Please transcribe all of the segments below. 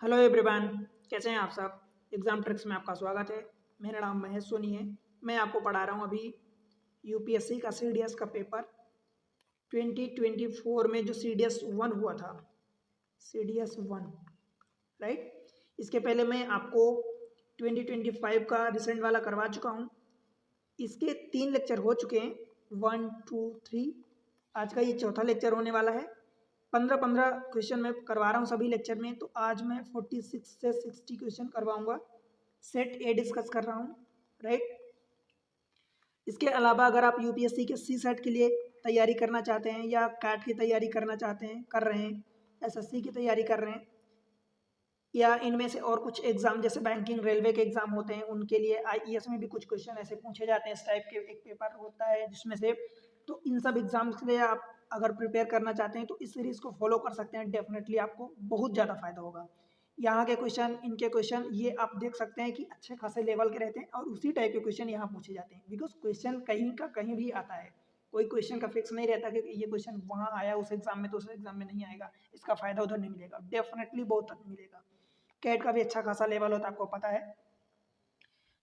Hello everyone, कैसे हैं आप सब। एग्ज़ाम ट्रिक्स में आपका स्वागत है। मेरा नाम महेश सोनी है। मैं आपको पढ़ा रहा हूँ अभी यूपीएससी का सीडीएस का पेपर 2024 में जो सीडीएस 1 हुआ था, सीडीएस 1, राइट। इसके पहले मैं आपको 2025 का रिसेंट वाला करवा चुका हूँ। इसके 3 लेक्चर हो चुके हैं, 1 2 3। आज का ये चौथा लेक्चर होने वाला है। 15-15 क्वेश्चन मैं करवा रहा हूँ सभी लेक्चर में, तो आज मैं 46 से 60 क्वेश्चन करवाऊंगा। सेट ए डिस्कस कर रहा हूँ, राइट। इसके अलावा अगर आप यूपीएससी के सी सेट के लिए तैयारी करना चाहते हैं या कैट की तैयारी करना चाहते हैं, कर रहे हैं, एसएससी की तैयारी कर रहे हैं, या इनमें से और कुछ एग्जाम जैसे बैंकिंग रेलवे के एग्जाम होते हैं, उनके लिए आईईएस में भी कुछ क्वेश्चन ऐसे पूछे जाते हैं, इस टाइप के एक पेपर होता है जिसमें से, तो इन सब एग्जाम्स के लिए आप अगर प्रिपेयर करना चाहते हैं तो इस सीरीज को फॉलो कर सकते हैं। डेफिनेटली आपको बहुत ज़्यादा फायदा होगा। यहाँ के क्वेश्चन, इनके क्वेश्चन, ये आप देख सकते हैं कि अच्छे खासे लेवल के रहते हैं और उसी टाइप के क्वेश्चन यहाँ पूछे जाते हैं। बिकॉज क्वेश्चन कहीं का कहीं भी आता है, कोई क्वेश्चन का फिक्स नहीं रहता कि ये क्वेश्चन वहाँ आया उस एग्जाम में तो उस एग्जाम में नहीं आएगा, इसका फायदा उधर नहीं मिलेगा। डेफिनेटली बहुत मिलेगा। कैट का भी अच्छा खासा लेवल होता है, आपको पता है।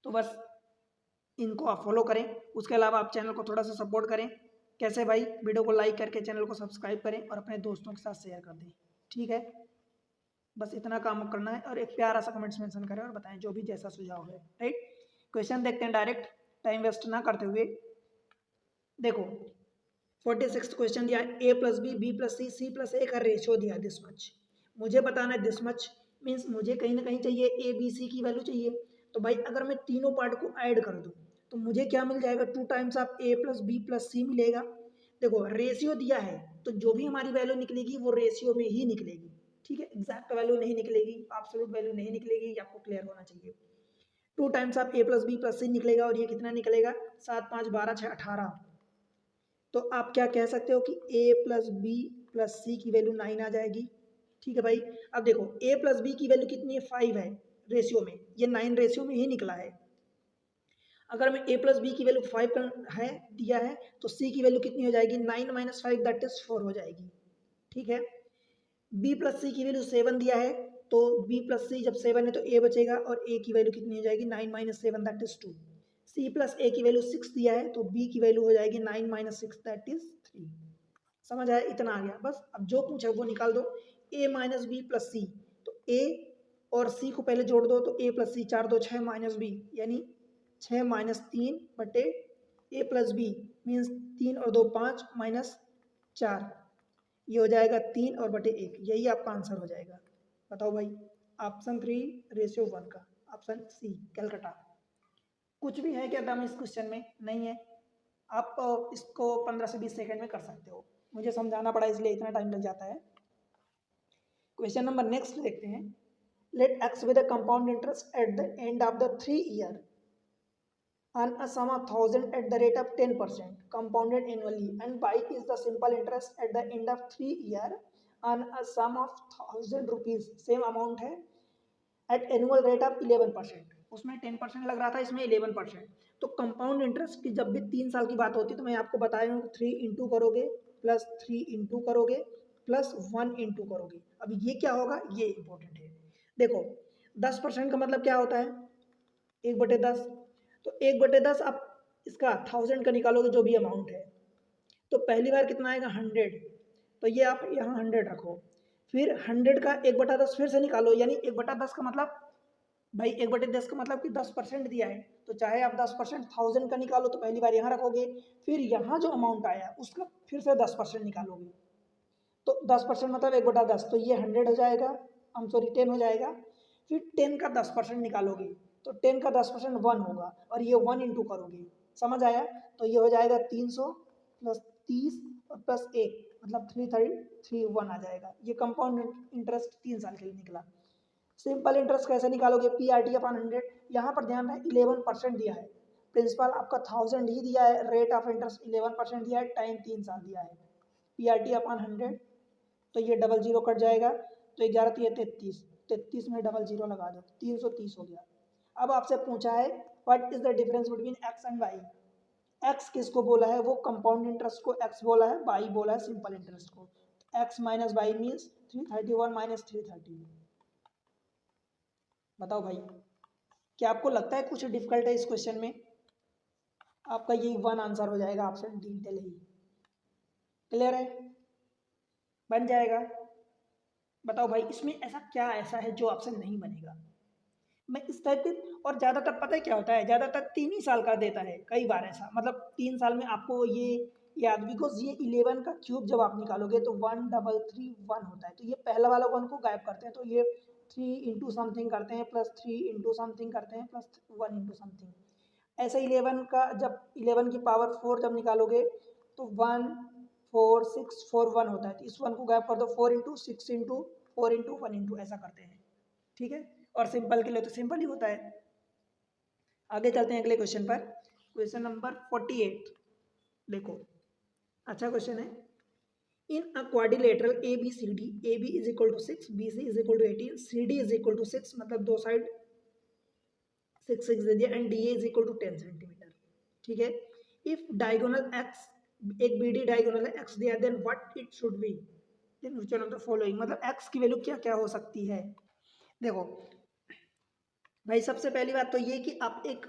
तो बस इनको आप फॉलो करें। उसके अलावा आप चैनल को थोड़ा सा सपोर्ट करें। कैसे भाई? वीडियो को लाइक करके चैनल को सब्सक्राइब करें और अपने दोस्तों के साथ शेयर कर दें, ठीक है। बस इतना काम करना है और एक प्यारा सा कमेंट्स मेंशन करें और बताएं जो भी जैसा सुझाव है, राइट। क्वेश्चन देखते हैं डायरेक्ट, टाइम वेस्ट ना करते हुए। देखो, 46 क्वेश्चन दिया, ए प्लस बी, बी प्लस सी, सी प्लस ए का रेशियो दिया दिस मच। मुझे बताना है दिस मच, मीन्स मुझे कहीं ना कहीं चाहिए ए बी सी की वैल्यू चाहिए। तो भाई अगर मैं तीनों पार्ट को ऐड कर दूं तो मुझे क्या मिल जाएगा? 2 times of A plus B plus c मिलेगा। देखो रेशियो दिया है तो जो भी हमारी वैल्यू निकलेगी वो रेशियो में ही निकलेगी, ठीक है। एग्जैक्ट वैल्यू नहीं निकलेगी, एब्सोल्यूट वैल्यू नहीं निकलेगी, ये आपको क्लियर होना चाहिए। 2 times of A plus B plus C निकलेगा और ये कितना निकलेगा? 7 5 12 6 18। तो आप क्या कह सकते हो कि a प्लस बी प्लस सी की वैल्यू 9 आ जाएगी, ठीक है भाई। अब देखो a प्लस बी की वैल्यू कितनी है? 5 है रेशियो में, ये 9 रेशियो में ही निकला है। अगर मैं a प्लस बी की वैल्यू 5 है दिया है तो c की वैल्यू कितनी हो जाएगी? 9 माइनस 5 दैट इज 4 हो जाएगी, ठीक है। b प्लस सी की वैल्यू 7 दिया है तो b प्लस सी जब 7 है तो a बचेगा और a की वैल्यू कितनी हो जाएगी? 9 minus 7 that is 2। C plus A की वैल्यू 6 दिया है तो बी की वैल्यू हो जाएगी 9 माइनस 6 दैट इज 3। समझ आया? इतना आ गया। बस अब जो पूछे वो निकाल दो। ए माइनस बी प्लस सी, तो ए और सी को पहले जोड़ दो तो ए प्लस सी, 4 2 6 माइनस बी, यानी 6 माइनस 3 बटे ए प्लस बी, मीन्स 3 और 2 5 माइनस 4, ये हो जाएगा 3 और बटे 1। यही आपका आंसर हो जाएगा। बताओ भाई, ऑप्शन 3 रेशियो 1 का, ऑप्शन सी कैलकाटा। कुछ भी है क्या दम इस क्वेश्चन में? नहीं है। आप इसको 15 से 20 सेकंड में कर सकते हो। मुझे समझाना पड़ा इसलिए इतना टाइम लग जाता है। क्वेश्चन नंबर नेक्स्ट देखते हैं। Let x with a compound interest at the end of the 3 year on a sum of 1000 at the rate of 10% compounded annually, and y is the simple interest at the end of 3 year on a sum of 1000 rupees, same amount है, eight annual rate of 11%। उसमें 10% लग रहा था, इसमें 11%। तो compound interest की जब भी 3 साल की बात होती है तो मैं आपको बताया हूँ 3 इंटू करोगे प्लस 3 इंटू करोगे प्लस 1 इंटू करोगे। अब ये क्या होगा, ये इंपॉर्टेंट है। देखो 10% का मतलब क्या होता है? 1/10। तो 1/10 आप इसका 1000 का निकालोगे जो भी अमाउंट है, तो पहली बार कितना आएगा? 100। तो ये आप यहाँ 100 रखो, फिर 100 का 1/10 फिर से निकालो, यानी 1/10 का मतलब भाई 1/10 का मतलब कि 10% दिया है, तो चाहे आप 10% 1000 का निकालो तो पहली बार यहाँ रखोगे, फिर यहाँ जो अमाउंट आया उसका फिर से 10% निकालोगे। तो 10% मतलब 1/10, तो ये 100 हो जाएगा, हम सॉरी 10 हो जाएगा। फिर 10 का 10% निकालोगे तो 10 का 10% 1 होगा और ये 1 इंटू करोगे। समझ आया? तो ये हो जाएगा 300 प्लस 30 और प्लस 1 मतलब 331 आ जाएगा। ये कंपाउंड इंटरेस्ट 3 साल के लिए निकला। सिंपल इंटरेस्ट कैसे निकालोगे? P R T upon 100। यहाँ पर ध्यान रहे 11% दिया है, प्रिंसिपल आपका 1000 ही दिया है, रेट ऑफ इंटरेस्ट 11% दिया है, टाइम 3 साल दिया है। पी आर टी अपॉन 100, तो ये डबल जीरो कट जाएगा, तो 11 3 33, 33 में डबल जीरो लगा दो, 330 हो गया। अब आपसे पूछा है what is the difference between x and y. X किसको बोला है? वो कंपाउंड इंटरेस्ट को एक्स बोला है, वाई बोला है सिंपल इंटरेस्ट को। X minus y means 331 minus 330। बताओ भाई, क्या आपको लगता है कुछ डिफिकल्ट है इस क्वेश्चन में? आपका यही वन आंसर हो जाएगा, ऑप्शन डी दिल्ली। क्लियर है? बन जाएगा। बताओ भाई, इसमें ऐसा क्या ऐसा है जो ऑप्शन नहीं बनेगा? मैं इस टाइप के, और ज़्यादातर पता है क्या होता है, ज़्यादातर 3 ही साल का देता है कई बार ऐसा, मतलब 3 साल में आपको ये याद, बिकॉज ये 11 का क्यूब जब आप निकालोगे तो 1331 होता है, तो ये पहला वाला 1 को गायब करते हैं, तो ये 3 इंटू समथिंग करते हैं, प्लस 3 इंटू समथिंग करते हैं, प्लस 1 इंटू समथिंग। ऐसे 11 का जब 11 की पावर 4 जब निकालोगे तो 14641 होता है, तो इस 1 को गायब कर दो, 4 इंटू 6 इंटू 4 इंटू 1 इंटू ऐसा करते हैं। ठीक है, और सिंपल के लिए तो सिंपल ही होता है। आगे चलते हैं अगले क्वेश्चन पर, क्वेश्चन नंबर 48। देखो, अच्छा क्वेश्चन है। In a quadrilateral A B C D, A B is equal to 6, B C is equal to 18, C D is equal to 6, मतलब दो साइड 6 6 दे दिया, and D A is equal to 10 centimetre. ठीक है, if diagonal x, एक B D diagonal है, x दिया, then what it should be, then which one of the following, मतलब एक्स की वैल्यू क्या क्या हो सकती है? देखो भाई, सबसे पहली बात तो ये कि आप एक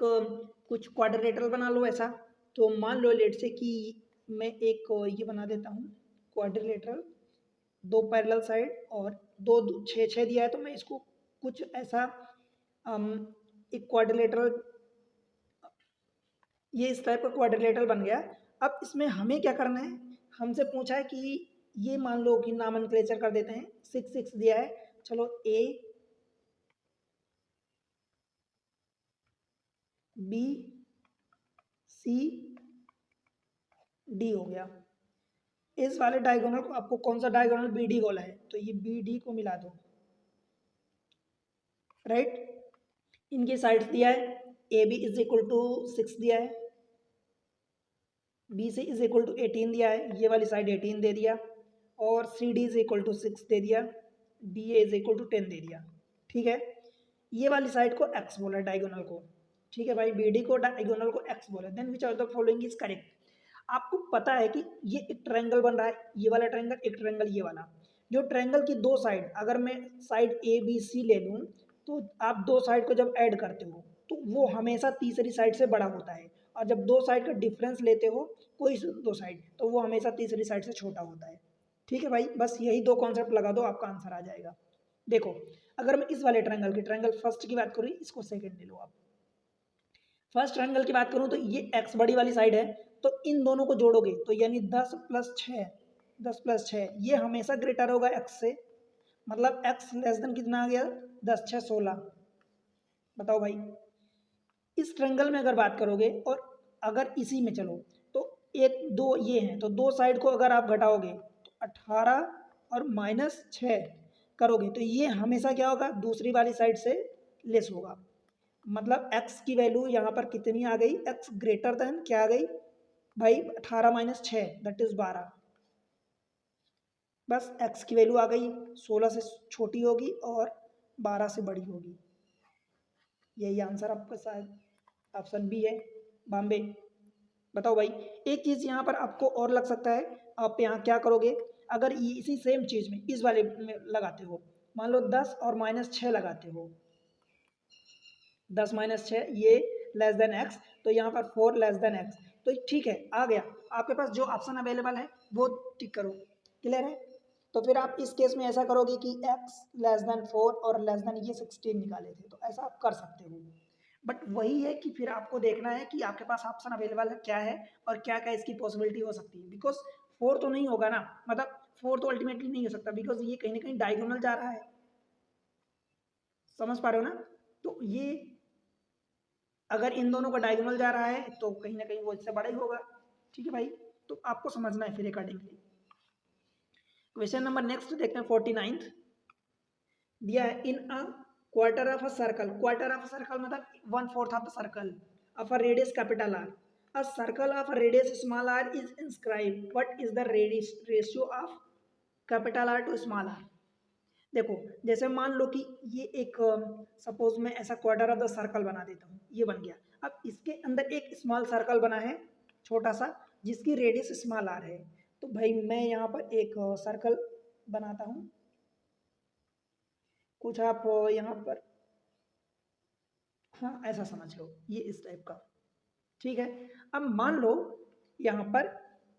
कुछ क्वाड्रिलेटरल बना लो ऐसा। तो मान लो लेट से कि मैं एक ये बना देता हूँ क्वाड्रिलेटरल, दो पैरेलल साइड और दो 6 6 दिया है, तो मैं इसको कुछ ऐसा एक क्वाड्रिलेटरल, ये इस टाइप का क्वाड्रिलेटरल बन गया। अब इसमें हमें क्या करना है, हमसे पूछा है कि ये मान लो कि नामनक्लेचर कर देते हैं, 6 6 दिया है, चलो ए बी सी डी हो गया। इस वाले डायगोनल को आपको कौन सा डायगोनल बी डी बोला है, तो ये बी डी को मिला दो, राइट। इनके साइड्स दिया है, A B is equal to 6 दिया है, B C is equal to 18 दिया है, ये वाली साइड 18 दे दिया, और C D is equal to 6 दे दिया, D A is equal to 10 दे दिया। ठीक है, ये वाली साइड को एक्स बोला डायगोनल को। ठीक है भाई, बी डी को डायगोनल को एक्स बोला, then which are the following is correct. आपको पता है कि ये एक ट्रायंगल बन रहा है, ये वाला ट्रायंगल, एक ट्रायंगल ये वाला, जो ट्रायंगल की दो साइड, अगर मैं साइड ए बी सी ले लूँ, तो आप दो साइड को जब ऐड करते हो तो वो हमेशा तीसरी साइड से बड़ा होता है, और जब दो साइड का डिफरेंस लेते हो कोई दो साइड, तो वो हमेशा तीसरी साइड से छोटा होता है। ठीक है भाई, बस यही दो कॉन्सेप्ट लगा दो, आपका आंसर आ जाएगा। देखो, अगर मैं इस वाले ट्रायंगल की, ट्रायंगल फर्स्ट की बात करूँ, इसको सेकंड ले लो आप। फर्स्ट ट्रायंगल की बात करूँ तो ये एक्स बड़ी वाली साइड है, तो इन दोनों को जोड़ोगे तो यानी 10 प्लस 6, 10 प्लस 6 ये हमेशा ग्रेटर होगा एक्स से, मतलब एक्स लेस देन कितना आ गया, 10 6 16। बताओ भाई, इस ट्रायंगल में अगर बात करोगे और अगर इसी में चलो, तो एक दो ये हैं, तो दो साइड को अगर आप घटाओगे तो 18 और माइनस 6 करोगे तो ये हमेशा क्या होगा, दूसरी वाली साइड से लेस होगा। मतलब x की वैल्यू यहाँ पर कितनी आ गई, x ग्रेटर देन क्या आ गई भाई, 18 माइनस 6 दैट इज 12। बस x की वैल्यू आ गई, 16 से छोटी होगी और 12 से बड़ी होगी। यही आंसर आपका शायद ऑप्शन बी है, बॉम्बे। बताओ भाई, एक चीज़ यहाँ पर आपको और लग सकता है, आप यहाँ क्या करोगे, अगर इसी सेम चीज़ में इस वाले में लगाते हो, मान लो 10 और माइनस 6 लगाते हो, 10 माइनस 6 ये लेस देन एक्स, तो यहाँ पर 4 लेस देन एक्स, तो ठीक है, आ गया आपके पास जो ऑप्शन अवेलेबल है वो टिक करो। क्लियर है? तो फिर आप इस केस में ऐसा करोगे कि x लेस देन 4 और लेस देन ये 16 निकाले थे, तो ऐसा आप कर सकते हो। बट वही है कि फिर आपको देखना है कि आपके पास ऑप्शन अवेलेबल है क्या है, और क्या क्या इसकी पॉसिबिलिटी हो सकती है, बिकॉज 4 तो नहीं होगा ना, मतलब 4 तो अल्टीमेटली नहीं हो सकता, बिकॉज ये कहीं ना कहीं डायगोनल जा रहा है। समझ पा रहे हो ना? तो ये अगर इन दोनों का डायगोनल जा रहा है तो कहीं ना कहीं वो इससे बड़ा ही होगा। ठीक है भाई, तो आपको समझना है फिर अकॉर्डिंगली। क्वेश्चन नंबर नेक्स्ट देखते हैं 49th। दिया है, in a quarter of a circle, quarter of a circle मतलब 1/4 of the circle of a radius capital R, a circle of a radius small R is inscribed, what is the ratio of capital R to small R. देखो, जैसे मान लो कि ये एक suppose मैं ऐसा quarter of the circle बना देता हूँ, ये बन गया। अब इसके अंदर एक स्मॉल सर्कल बना है छोटा सा, जिसकी रेडियस स्मॉल आर है। तो भाई मैं यहाँ पर एक सर्कल बनाता हूँ, कुछ आप यहाँ पर हाँ ऐसा समझ लो, ये इस टाइप का। ठीक है, अब मान लो यहाँ पर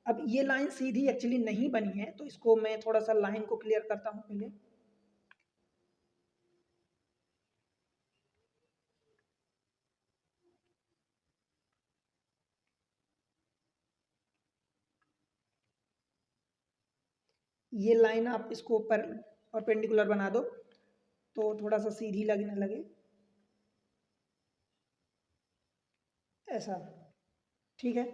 अब ये लाइन सीधी एक्चुअली नहीं बनी है, तो इसको मैं थोड़ा सा लाइन को क्लियर करता हूँ पहले। ये लाइन आप इसको ऊपर परपेंडिकुलर बना दो तो थोड़ा सा सीधी लगने लगे, ऐसा। ठीक है,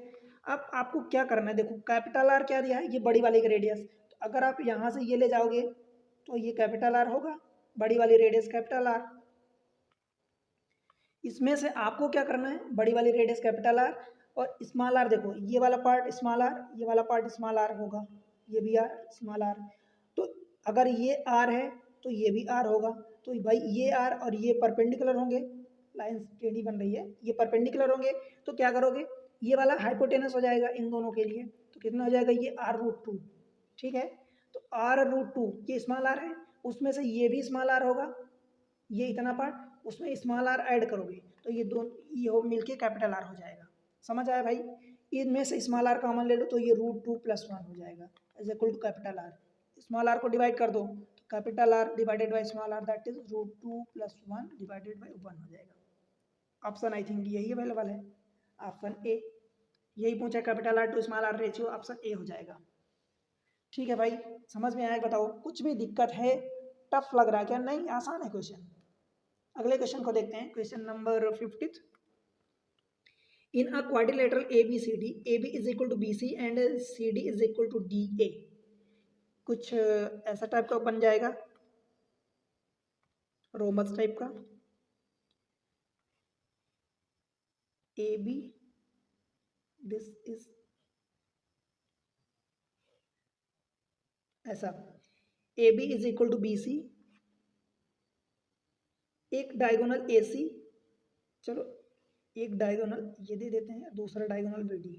अब आपको क्या करना है, देखो कैपिटल आर क्या दिया है, ये बड़ी वाली का रेडियस, तो अगर आप यहाँ से ये ले जाओगे तो ये कैपिटल आर होगा, बड़ी वाली रेडियस कैपिटल आर। इसमें से आपको क्या करना है, बड़ी वाली रेडियस कैपिटल आर और स्मॉल आर, देखो ये वाला पार्ट स्मॉल आर, ये वाला पार्ट स्मॉल आर होगा, ये भी आर स्मॉल आर। तो अगर ये आर है तो ये भी आर होगा, तो भाई ये आर और ये परपेंडिकुलर होंगे, लाइन टेढ़ी बन रही है, ये परपेंडिकुलर होंगे, तो क्या करोगे, ये वाला हाइपोटेनस हो जाएगा इन दोनों के लिए, तो कितना हो जाएगा, ये आर रूट टू। ठीक है, तो आर रूट टू ये स्मॉल आर है, उसमें से ये भी स्मॉल आर होगा, ये इतना पार्ट, उसमें स्मॉल आर ऐड करोगे तो ये दोनों ये हो मिलके कैपिटल आर हो जाएगा। समझ आया भाई, इनमें से स्मॉल आर कॉमन ले लो तो ये रूट टू प्लस वन हो जाएगा is equal to capital R. Small r को डिवाइड कर दो तो capital R divided by small r that is root two plus one divided by one हो जाएगा। ऑप्शन आई थिंक यही अवेलेबल है, ऑप्शन ए, यही पूछा capital R to small r ratio, option A हो जाएगा। ठीक है भाई, समझ में आया, बताओ कुछ भी दिक्कत है, टफ लग रहा है क्या, नहीं आसान है क्वेश्चन। अगले क्वेश्चन को देखते हैं, question number 50। In a quadrilateral ABCD, AB is equal to BC and CD is equal to DA, कुछ ऐसा टाइप का बन जाएगा, रोमस टाइप का। AB दिस इज ऐसा, AB is equal to BC, एक डायगोनल AC, चलो एक डायगोनल ये दे देते हैं, दूसरा डायगोनल BD।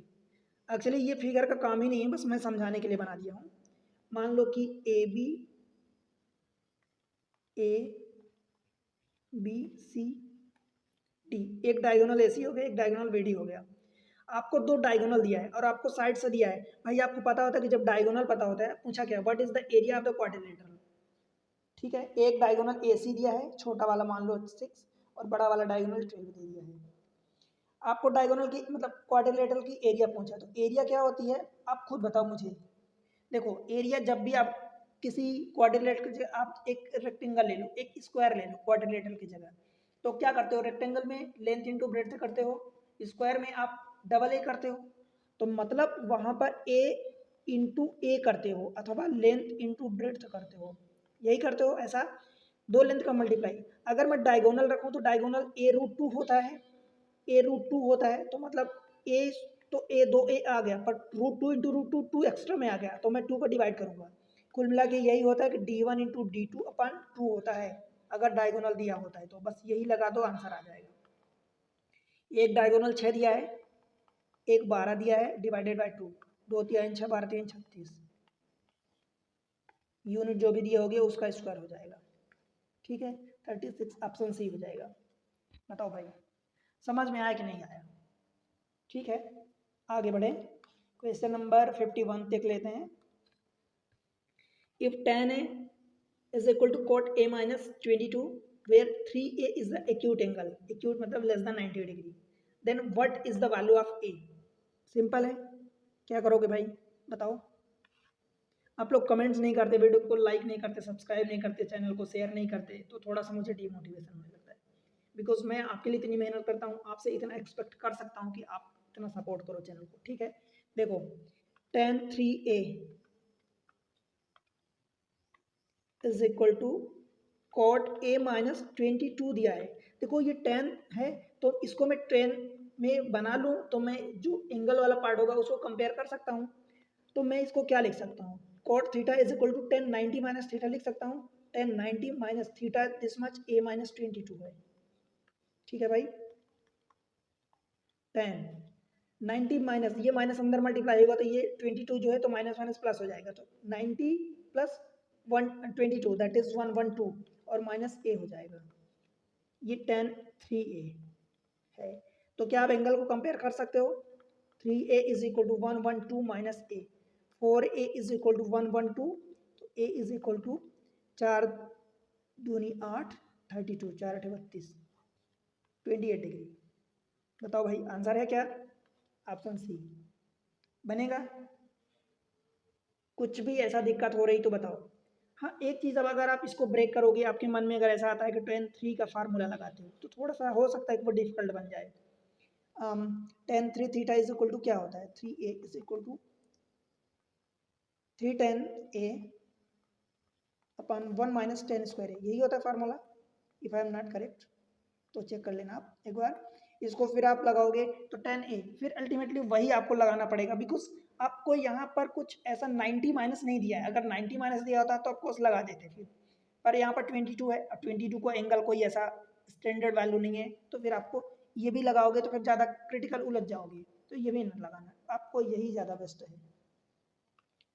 एक्चुअली ये फिगर का काम ही नहीं है, बस मैं समझाने के लिए बना दिया हूँ। मान लो कि AB ABCD एक डायगोनल AC हो गया, एक डायगोनल BD हो गया। आपको दो डायगोनल दिया है और आपको साइड से दिया है, भाई आपको पता होता है कि जब डायगोनल पता होता है, पूछा क्या what is the area of the quadrilateral. ठीक है, एक डायगोनल AC दिया है, छोटा वाला मान लो 6 और बड़ा वाला डायगोनल 12 दे दिया है। आपको डायगोनल की मतलब क्वाड्रिलेटरल की एरिया पूछा, तो एरिया क्या होती है आप खुद बताओ मुझे। देखो एरिया जब भी आप किसी क्वाड्रिलेटरल की जगह आप एक रेक्टेंगल ले लो, एक स्क्वायर ले लो क्वाड्रिलेटरल की जगह, तो क्या करते हो, रेक्टेंगल में लेंथ इंटू ब्रेड्थ करते हो, स्क्वायर में आप डबल ए करते हो, तो मतलब वहां पर ए इंटू ए करते हो अथवा लेंथ इंटू ब्रेड्थ करते हो, यही करते हो ऐसा, दो लेंथ का मल्टीप्लाई। अगर मैं डायगोनल रखूं तो डायगोनल ए रूट टू होता है, ए रूट टू होता है, तो मतलब ए, तो ए दो ए आ गया, पर root two into root two two extra में आ गया, तो मैं टू को डिवाइड करूंगा। कुल मिला के यही होता है कि D1 into D2 upon to होता है, अगर डायगोनल दिया होता है तो बस यही लगा दो, आंसर आ जाएगा। एक डायगोनल 6 दिया है, एक 12 दिया है, डिवाइडेड बाई टू, दो तीन 6 12 3 36, यूनिट जो भी दिए होंगे उसका स्क्वायर हो जाएगा। ठीक है, 36 ऑप्शन सी हो जाएगा। बताओ भाई समझ में आया कि नहीं आया। ठीक है, आगे बढ़े, क्वेश्चन नंबर 51 देख लेते हैं। If tan A is equal to cot A minus 22 where 3A is the acute angle, acute मतलब less than 90 degree, then what is the value of A। Simple है, क्या करोगे भाई बताओ। आप लोग कमेंट्स नहीं करते, वीडियो को लाइक नहीं करते, सब्सक्राइब नहीं करते, चैनल को शेयर नहीं करते, तो थोड़ा सा मुझे डीमोटिवेशन होने लगता है, बिकॉज मैं आपके लिए इतनी मेहनत करता हूँ, आपसे इतना एक्सपेक्ट कर सकता हूँ कि आप इतना सपोर्ट करो चैनल को। ठीक है, देखो tan 3A is equal to cot A minus 22 दिया है। देखो ये tan है, तो इसको मैं tan में बना लूँ तो मैं जो एंगल वाला पार्ट होगा उसको कंपेयर कर सकता हूँ, तो मैं इसको क्या लिख सकता हूँ, cot theta is equal to tan 90 minus theta लिख सकता हूँ, tan 90 minus theta this much A minus 22 है। ठीक है भाई, tan 90 माइनस ये माइनस अंदर मल्टीप्लाई होगा तो ये 22 जो है तो माइनस माइनस प्लस हो जाएगा, तो 90 प्लस 122 दैट इज 112 और माइनस ए हो जाएगा, ये tan 3A। है। तो क्या आप एंगल को कंपेयर कर सकते हो? 3a is equal to 112 minus A, 4a is equal to 112, तो a इज इक्वल टू 4 दूनी 8, 32, 4 8 32, 28 डिग्री। बताओ भाई आंसर है क्या? ऑप्शन सी बनेगा। कुछ भी ऐसा दिक्कत हो रही तो बताओ। हाँ एक चीज़, अब अगर आप इसको ब्रेक करोगे, आपके मन में अगर ऐसा आता है कि tan 3 का फार्मूला लगाते हो, तो थोड़ा सा हो सकता है कि वो डिफिकल्ट बन जाए। tan 3 theta is equal to क्या होता है? 3a is equal to 3 tan a अपन 1 माइनस टेन स्क्वायर है, यही होता है formula, if I am not correct. तो चेक कर लेना आप एक बार। इसको फिर आप लगाओगे तो tan a, फिर अल्टीमेटली वही आपको लगाना पड़ेगा, बिकॉज आपको यहाँ पर कुछ ऐसा 90 माइनस नहीं दिया है। अगर 90 माइनस दिया होता तो आपको लगा देते फिर, पर यहाँ पर 22 है, और 22 को एंगल कोई ऐसा स्टैंडर्ड वैल्यू नहीं है, तो फिर आपको ये भी लगाओगे तो फिर ज़्यादा क्रिटिकल उलझ जाओगे, तो ये भी ना लगाना, आपको यही ज़्यादा बेस्ट है।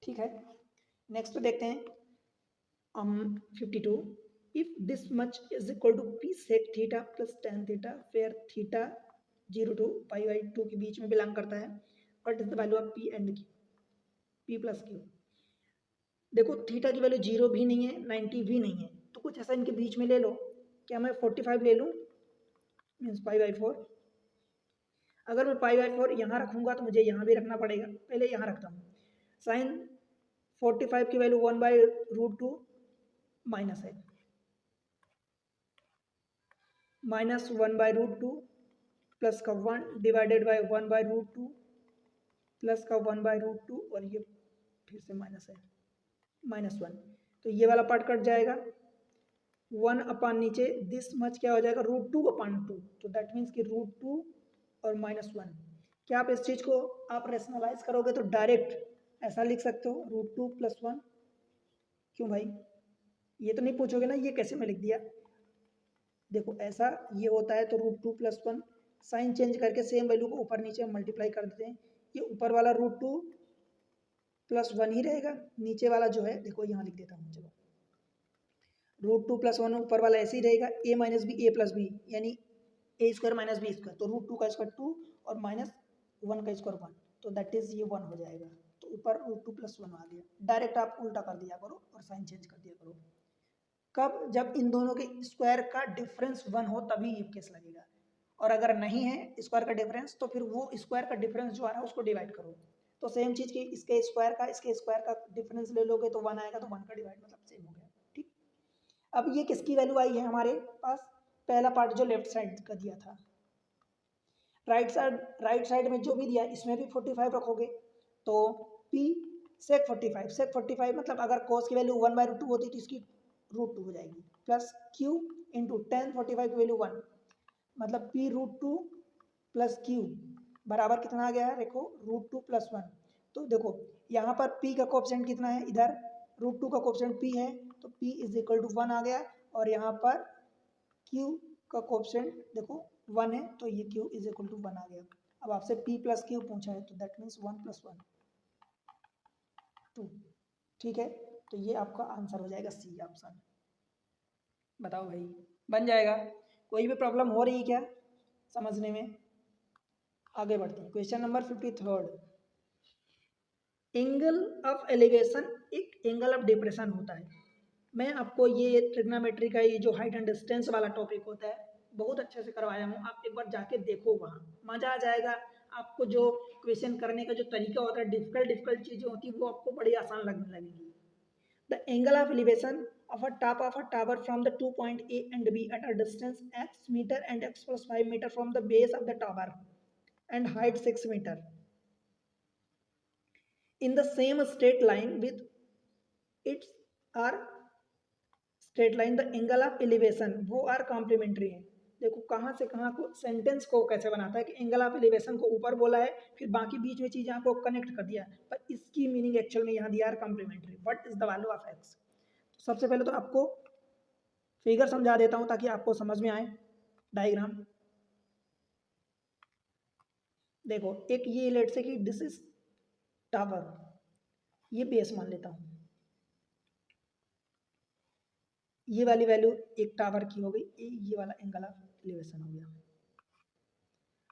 ठीक है, नेक्स्ट देखते हैं 52। if this much is equal to p sec theta plus tan theta where theta 0 to pi by 2 के बीच में बिलोंग करता है, what is the value of p and q, p plus q। देखो थीटा की value 0 भी नहीं है 90 भी नहीं है, तो कुछ ऐसा इनके बीच में ले लो। क्या मैं 45 ले लूँ, मीन्स पाई बाई 4। अगर मैं पाई बाई 4 यहाँ रखूँगा तो मुझे यहाँ भी रखना पड़ेगा, पहले यहाँ रखता हूँ। साइन 45 की वैल्यू 1 बाई रूट 2 माइनस है, माइनस 1 बाई रूट 2 प्लस का 1 divided by 1 by root 2 plus का 1 बाई रूट 2, और ये फिर से माइनस है, माइनस 1। तो ये वाला पार्ट कट जाएगा, 1 अपान नीचे दिस मच क्या हो जाएगा, रूट 2 अपान 2, तो दैट मीन्स कि रूट 2 और माइनस 1। क्या आप इस चीज़ को आप रेशनलाइज करोगे तो डायरेक्ट ऐसा लिख सकते हो, रूट 2 प्लस 1। क्यों भाई, ये तो नहीं पूछोगे ना ये कैसे मैं लिख दिया? देखो ऐसा ये होता है, तो रूट 2 प्लस 1 साइन चेंज करके सेम वैल्यू को ऊपर नीचे मल्टीप्लाई कर देते हैं। ये ऊपर वाला रूट 2 प्लस 1 ही रहेगा, नीचे वाला जो है देखो यहाँ लिख देता हूँ, चलो रूट 2 प्लस 1 ऊपर वाला ऐसे ही रहेगा, ए माइनस बी ए प्लस बी, यानी ए स्क्वायर माइनस बी स्क्वायर, तो रूट 2 का स्क्वायर 2 और माइनस 1 का स्क्वायर 1, तो दैट इज ये 1 हो जाएगा। तो ऊपर रूट 2 प्लस 1 आ गया, डायरेक्ट आप उल्टा कर दिया करो और साइन चेंज कर दिया करो। कब? जब इन दोनों के स्क्वायर का डिफरेंस 1 हो तभी ये केस लगेगा, और अगर नहीं है स्क्वायर का डिफरेंस तो फिर वो स्क्वायर का डिफरेंस जो आ रहा है उसको डिवाइड करो। तो सेम चीज़ की इसके स्क्वायर का डिफरेंस ले लोगे तो 1 आएगा, तो 1 का डिवाइड मतलब सेम हो गया। ठीक, अब ये किसकी वैल्यू आई है हमारे पास? पहला पार्ट जो लेफ्ट साइड का दिया था, राइट साइड में जो भी दिया इसमें भी 45 रखोगे, तो p sec 45 मतलब अगर cos की वैल्यू 1 बाई रूट 2 होती तो इसकी रूट 2 हो जाएगी, प्लस q इंटू टेन 45 की वैल्यू 1, मतलब p रूट 2 प्लस q बराबर कितना आ गया है, देखो रूट 2 प्लस 1। तो देखो यहाँ पर p का कोएफिशिएंट कितना है, इधर रूट 2 का कोएफिशिएंट p है, तो p इज इक्वल टू 1 आ गया, और यहाँ पर q का कोएफिशिएंट देखो 1 है, तो ये q इज इक्वल टू 1 आ गया। अब आपसे p प्लस q पूछा है, तो दैट मीन्स 1 प्लस 1 2। ठीक है, तो ये आपका आंसर हो जाएगा सी ऑप्शन। बताओ भाई बन जाएगा? कोई भी प्रॉब्लम हो रही है क्या समझने में? आगे बढ़ते हैं, question number 53। Angle of elevation एक एंगल ऑफ डिप्रेशन होता है। मैं आपको ये ट्रिग्नोमेट्री का ये जो हाइट एंड डिस्टेंस वाला टॉपिक होता है बहुत अच्छे से करवाया हूँ, आप एक बार जाके देखो, वहाँ मज़ा आ जाएगा। आपको जो क्वेश्चन करने का जो तरीका होता है, डिफिकल्ट चीज़ें होती है वो आपको बड़ी आसान लगने लगेंगी। The angle of elevation of a top of a tower from the 2 point A and B at a distance x meter and x plus 5 meter from the base of the tower and height 6 meter in the same straight line with its are straight line, the angle of elevation वो are complementary है। देखो कहाँ से कहाँ को sentence को कैसे बनाता है कि एंगल ऑफ एलिवेशन को ऊपर बोला है, फिर बाकी बीच में चीज़ें आपको कनेक्ट कर दिया, पर इसकी मीनिंग एक्चुअल में यहाँ दिया है complementary. What is the value of x? सबसे पहले तो आपको फिगर समझा देता हूँ ताकि आपको समझ में आए डायग्राम। देखो एक ये लेट से कि दिस इज टावर, ये बेस मान लेता हूँ, ये वाली वैल्यू एक टावर की हो गई, ये वाला एंगल ऑफ एलिवेशन हो गया।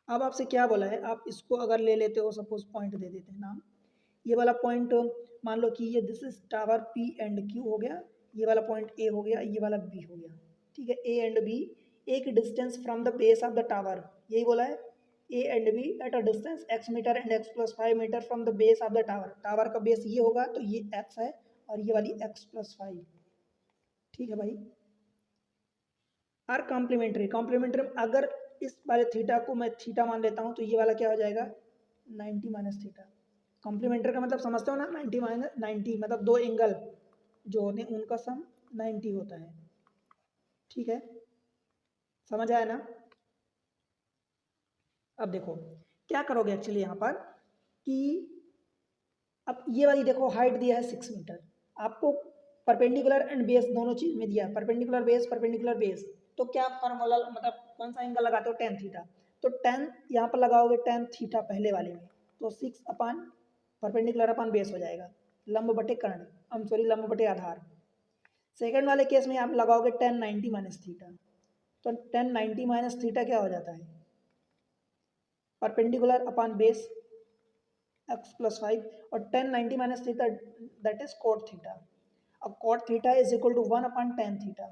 अब आपसे क्या बोला है, आप इसको अगर ले लेते हो, सपोज पॉइंट दे देते हैं नाम, ये वाला पॉइंट मान लो कि ये this is tower P and Q हो गया, ये वाला पॉइंट ए हो गया, ये वाला बी हो गया, ठीक है। ए एंड बी एक distance from the base of the tower, यही बोला है, A and B at a distance x metre and x plus 5 metre from the base of the tower, tower का बेस ये होगा तो ये एक्स है और ये वाली एक्स प्लस 5, ठीक है भाई। आर कॉम्प्लीमेंट्री, कॉम्प्लीमेंट्री अगर इस वाले थीटा को मैं थीटा मान लेता हूँ तो ये वाला क्या हो जाएगा 90 माइनस थीटा। कॉम्प्लीमेंट्री का मतलब समझते हो ना, 90 माइनस 90 मतलब दो एंगल जो होते हैं उनका सम 90 होता है, ठीक है, समझ आया ना। अब देखो क्या करोगे एक्चुअली यहाँ पर कि अब ये वाली देखो हाइट दिया है 6 मीटर, आपको परपेंडिकुलर एंड बेस दोनों चीज में दिया है, परपेंडिकुलर बेस, तो क्या फॉर्मूला मतलब कौन सा एंगल लगाते हो, टेन थीटा, तो टेन यहाँ पर लगाओगे टेन थीटा पहले वाले में, तो 6 अपान परपेंडिकुलर अपान बेस हो जाएगा, लंब बटे कर्ण, हम सॉरी लंब बटे आधार। सेकंड वाले केस में आप लगाओगे टेन 90 माइनस थीटा, तो टेन 90 माइनस थीटा क्या हो जाता है, perpendicular upon base x plus 5, और tan 90 minus theta that is cot theta. अब cot theta is equal to 1/tan theta,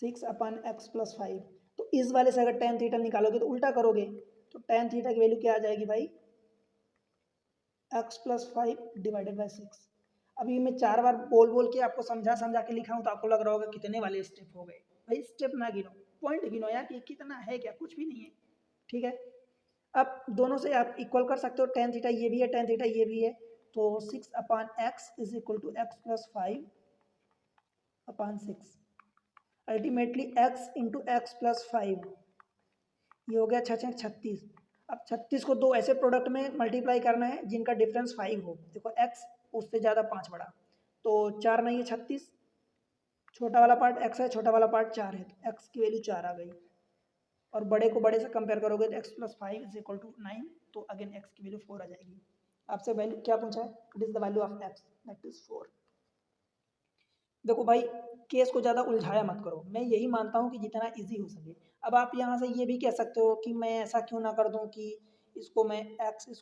6/x+5, तो इस वाले से अगर tan थीटा निकालोगे तो उल्टा करोगे, तो tan थीटा की वैल्यू क्या आ जाएगी भाई, x+5/6। अभी मैं 4 बार बोल बोल के आपको समझा समझा के लिखा हूँ तो आपको लग रहा होगा कितने वाले स्टेप हो गए, भाई स्टेप ना गिनो, पॉइंट गिनो यार, कि कितना है, क्या कुछ भी नहीं है, ठीक है। अब दोनों से आप इक्वल कर सकते हो, tan थीटा ये भी है, tan थीटा ये भी है, तो 6/x is equal to x+5/6, ultimately x into x plus 5, ये हो गया 36। अब 36 को दो ऐसे प्रोडक्ट में मल्टीप्लाई करना है जिनका डिफरेंस 5 हो, देखो x उससे ज़्यादा 5 बड़ा, तो 4 नहीं है 36, छोटा वाला पार्ट x है, छोटा वाला पार्ट 4 है, तो x की वैल्यू 4 आ गई, और बड़े को बड़े से कंपेयर करोगे तो x+5 = 9, तो अगेन x की वैल्यू 4 आ जाएगी। आपसे वैल्यू क्या पूछा है, it is the value of x that is 4। देखो भाई केस को ज़्यादा उलझाया मत करो, मैं यही मानता हूँ कि जितना इजी हो सके। अब आप यहाँ से ये भी कह सकते हो कि मैं ऐसा क्यों ना कर दूँ कि इसको मैं x²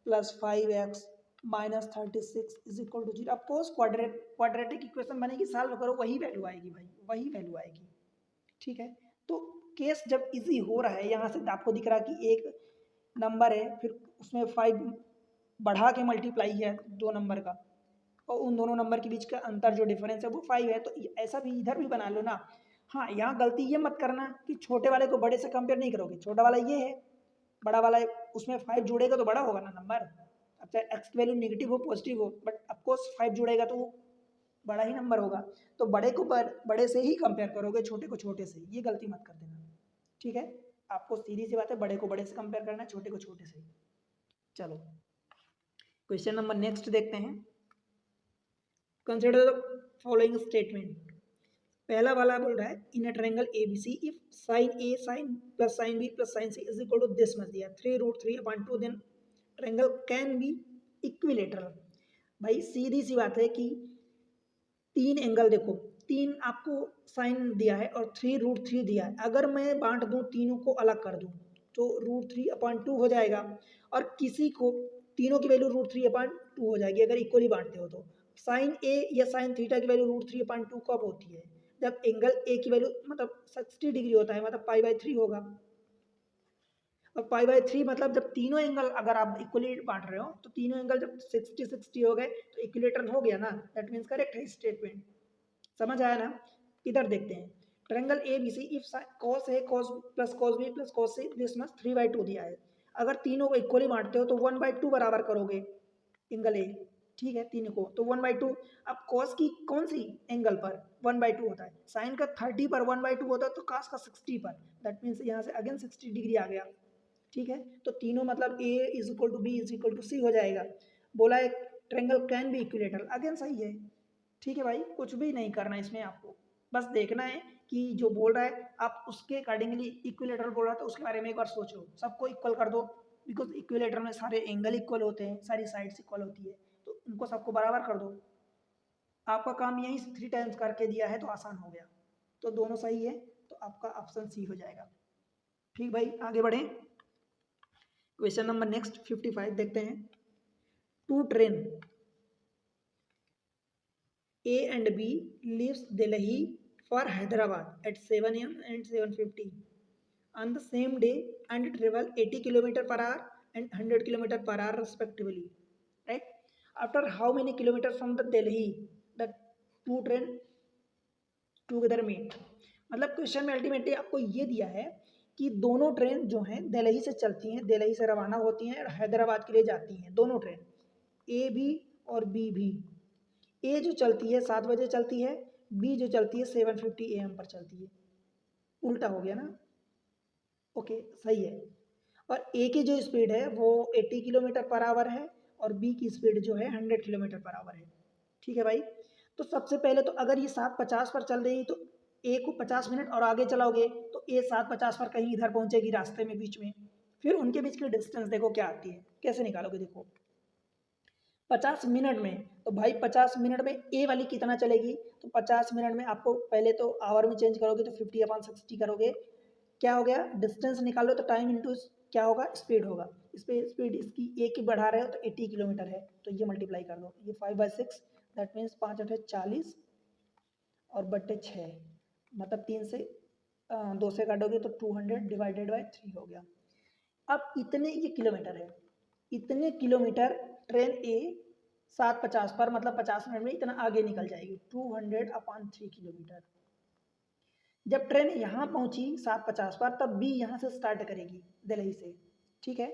+ 5x - 36 is equal to 0, of course quadratic equation बनेगी, सॉल्व करो वही वैल्यू आएगी भाई, वही वैल्यू आएगी, ठीक है। तो केस जब इजी हो रहा है, यहाँ से आपको दिख रहा है कि एक नंबर है फिर उसमें 5 बढ़ा के मल्टीप्लाई है 2 नंबर का, और उन दोनों नंबर के बीच का अंतर जो डिफरेंस है वो 5 है, तो ऐसा भी इधर भी बना लो ना। हाँ यहाँ गलती ये मत करना कि छोटे वाले को बड़े से कंपेयर नहीं करोगे, छोटा वाला ये है, बड़ा वाला है, उसमें 5 जुड़ेगा तो बड़ा होगा ना नंबर, अब चाहे एक्स की वैल्यू नेगेटिव हो पॉजिटिव हो, बट अफकोर्स 5 जुड़ेगा तो वो बड़ा ही नंबर होगा, तो बड़े को बड़े से ही कंपेयर करोगे, छोटे को छोटे से, ये गलती मत कर देना, ठीक है। आपको सीधी सी बात है, बड़े को बड़े से कंपेयर करना है, छोटे को छोटे से। चलो क्वेश्चन नंबर नेक्स्ट देखते हैं। Consider the following statement. पहला वाला बोल रहा है in a triangle ABC if sin A sin plus sin B plus sin C is equal to this much दिया 3√3/2, then triangle can be equilateral. भाई सीधी सी बात है कि तीन एंगल देखो, तीन आपको साइन दिया है और 3√3 दिया है, अगर मैं बांट दूं तीनों को अलग कर दूं तो √3/2 हो जाएगा, और किसी को तीनों की वैल्यू √3/2 हो जाएगी अगर इक्वली बांटते हो तो। साइन ए या साइन थीटा की वैल्यू √3/2 कब होती है, जब एंगल ए की वैल्यू मतलब 60 डिग्री होता है, मतलब π/3 होगा, और π/3 मतलब जब तीनों एंगल अगर आप इक्वली बांट रहे हो तो तीनों एंगल जब 60-60 हो गए तो इक्विलेटरल हो गया ना, दैट मीन्स करेक्ट है स्टेटमेंट, समझ आया ना। इधर देखते हैं triangle ABC if cos A cos plus cos B plus cos C this much 3/2 दिया है, अगर तीनों को इक्वली बांटते हो तो 1/2 बराबर करोगे एंगल ए, ठीक है, तीनों को तो 1/2। अब cos की कौन सी एंगल पर 1/2 होता है, साइन का 30 पर 1/2 होता है, तो cos का 60 पर, दैट मीन्स यहाँ से अगेन 60 डिग्री आ गया, ठीक है। तो तीनों मतलब A is equal to B is equal to C हो जाएगा। बोला है triangle can be equilateral, again सही है, ठीक है भाई, कुछ भी नहीं करना इसमें, आपको बस देखना है कि जो बोल रहा है आप उसके अकॉर्डिंगली इक्विलेटरल बोल रहा है तो उसके बारे में एक बार सोचो, सबको इक्वल कर दो, बिकॉज इक्विलेटर में सारे एंगल इक्वल होते हैं, सारी साइड्स इक्वल होती है, तो उनको सबको बराबर कर दो। आपका काम यही 3 टाइम्स करके दिया है तो आसान हो गया, तो दोनों सही है, तो आपका ऑप्शन सी हो जाएगा। ठीक भाई, आगे बढ़े। क्वेश्चन नंबर नेक्स्ट 55 देखते हैं। Two train A and B leaves Delhi for Hyderabad at 7 a.m. and 7:50 on the same day and travel 80 km per hour and 100 km per hour respectively. Right? After how many kilometers from the Delhi the two train together meet? मतलब question में ultimately आपको ये दिया है कि दोनों train जो हैं दिल्ली से चलती हैं, दिल्ली से रवाना होती हैं और हैदराबाद के लिए जाती हैं, दोनों ट्रेन ए भी और बी भी। ए जो चलती है 7 बजे चलती है, बी जो चलती है 7:50 AM पर चलती है। उल्टा हो गया ना? ओके, सही है। और ए की जो स्पीड है वो 80 किलोमीटर पर आवर है और बी की स्पीड जो है 100 किलोमीटर पर आवर है। ठीक है भाई। तो सबसे पहले तो अगर ये 7:50 पर चल रही तो ए को 50 मिनट और आगे चलाओगे तो ए 7:50 पर कहीं इधर पहुंचेगी रास्ते में बीच में। फिर उनके बीच की डिस्टेंस देखो क्या आती है, कैसे निकालोगे? देखो 50 मिनट में, तो भाई 50 मिनट में ए वाली कितना चलेगी? तो 50 मिनट में आपको पहले तो आवर में चेंज करोगे तो 50/60 करोगे, क्या हो गया? डिस्टेंस निकालो तो टाइम इंटू क्या होगा? स्पीड होगा। स्पीड इसकी ए की बढ़ा रहे हो तो 80 किलोमीटर है, तो ये मल्टीप्लाई कर दो, ये 5/6 दैट मीन्स 5×8 40 और बट्टे 6 मतलब 3 से 2 से काटोगे तो 200 डिवाइडेड बाई 3 हो गया। अब इतने ये किलोमीटर है, इतने किलोमीटर ट्रेन ए 7:50 पर मतलब 50 मिनट में इतना आगे निकल जाएगी, 200/3 किलोमीटर। जब ट्रेन यहाँ पहुंची 7:50 पर तब बी यहाँ से स्टार्ट करेगी दिल्ली से। ठीक है,